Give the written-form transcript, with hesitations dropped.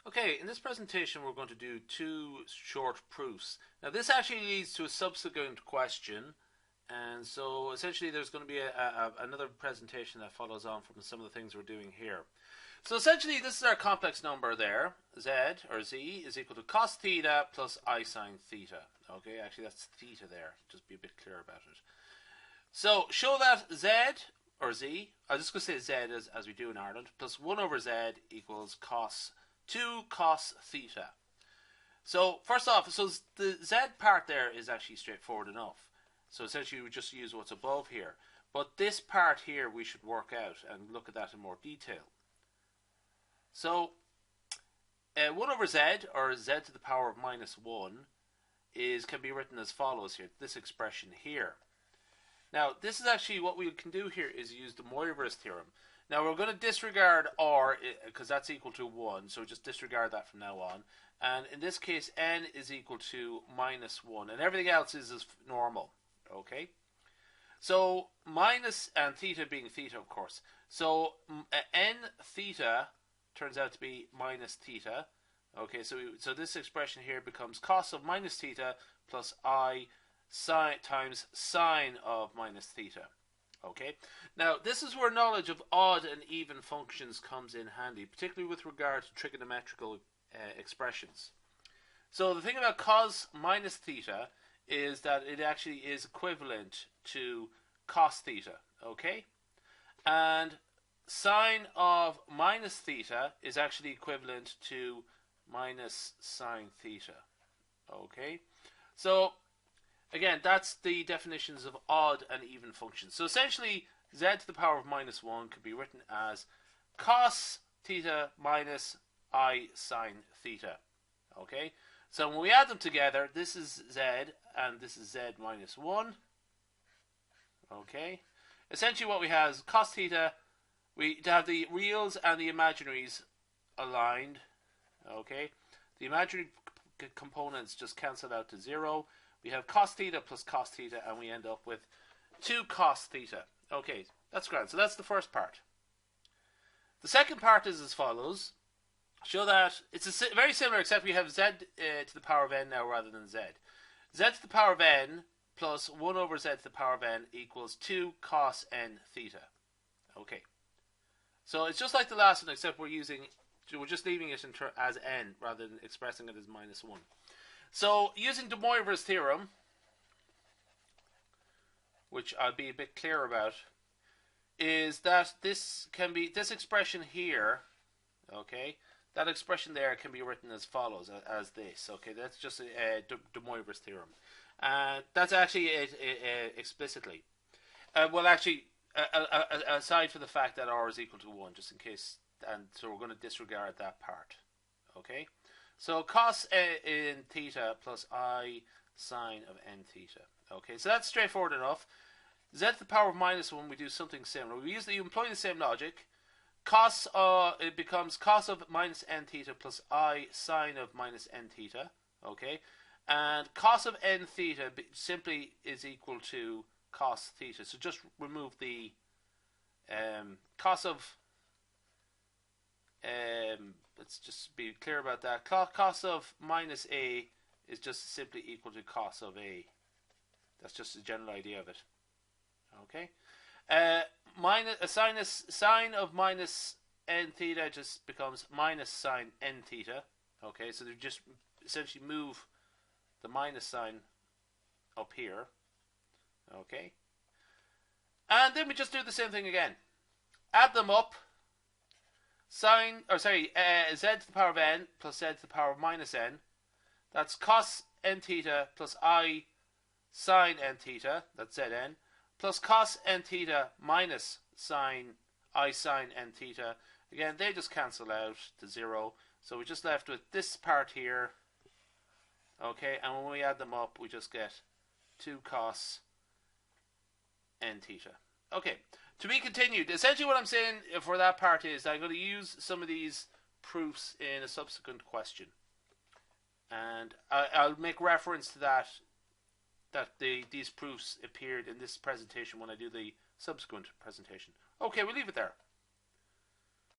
Okay, in this presentation we're going to do two short proofs. Now this actually leads to a subsequent question, and so essentially there's going to be another presentation that follows on from some of the things we're doing here. So essentially this is our complex number there, z or z is equal to cos theta plus I sine theta. Okay, actually that's theta there, just be a bit clear about it. So show that z or z, I'm just going to say z as we do in Ireland, plus 1 over z equals 2 cos theta. So first off, so the z part there is actually straightforward enough. So essentially we just use what's above here. But this part here we should work out and look at that in more detail. So 1 over z, or z to the power of minus 1, can be written as follows here, this expression here. Now this is actually what we can do here is use de Moivre's theorem. Now we're going to disregard r because that's equal to 1, so just disregard that from now on. And in this case n is equal to minus 1 and everything else is as normal. Okay, so minus and theta being theta, of course. So n theta turns out to be minus theta. Okay, so this expression here becomes cos of minus theta plus I sine times sine of minus theta. Okay, now this is where knowledge of odd and even functions comes in handy, particularly with regard to trigonometrical expressions. So the thing about cos minus theta is that it actually is equivalent to cos theta. Okay, and sine of minus theta is actually equivalent to minus sine theta. Okay, so again, that's the definitions of odd and even functions. So essentially, z to the power of minus 1 could be written as cos theta minus I sine theta. Okay, so when we add them together, this is z and this is z minus 1. Okay, essentially what we have is cos theta, we have the reals and the imaginaries aligned. Okay, the imaginary components just cancel out to 0. We have cos theta plus cos theta, and we end up with 2 cos theta. Okay, that's grand. So that's the first part. The second part is as follows. Show that it's very similar, except we have z to the power of n now rather than z. Z to the power of n plus 1 over z to the power of n equals 2 cos n theta. Okay, so it's just like the last one, except we're just leaving it as n rather than expressing it as minus 1. So using de Moivre's theorem, which I'll be a bit clear about, is that this expression here, okay, that expression there can be written as follows, as this. Okay, that's just de Moivre's theorem. That's actually it explicitly. Well, actually, aside from the fact that r is equal to 1, just in case, and so we're going to disregard that part. Okay. So cos in theta plus I sine of n theta. Okay, so that's straightforward enough. Z to the power of minus 1, we do something similar. We employ the same logic. Cos, it becomes cos of minus n theta plus I sine of minus n theta. Okay, and cos of n theta simply is equal to cos theta. So just remove the cos of let's just be clear about that. Cos of minus a is just simply equal to cos of a. That's just a general idea of it. Okay. Sine of minus n theta just becomes minus sine n theta. Okay, so they just essentially move the minus sign up here. Okay. And then we just do the same thing again. Add them up. Z to the power of n plus z to the power of minus n. That's cos n theta plus I sine n theta, that's Zn, plus cos n theta minus I sine n theta. Again, they just cancel out to 0. So we're just left with this part here. Okay, and when we add them up, we just get 2 cos n theta. Okay, to be continued. Essentially what I'm saying for that part is that I'm going to use some of these proofs in a subsequent question. And I'll make reference to that these proofs appeared in this presentation when I do the subsequent presentation. Okay, we'll leave it there.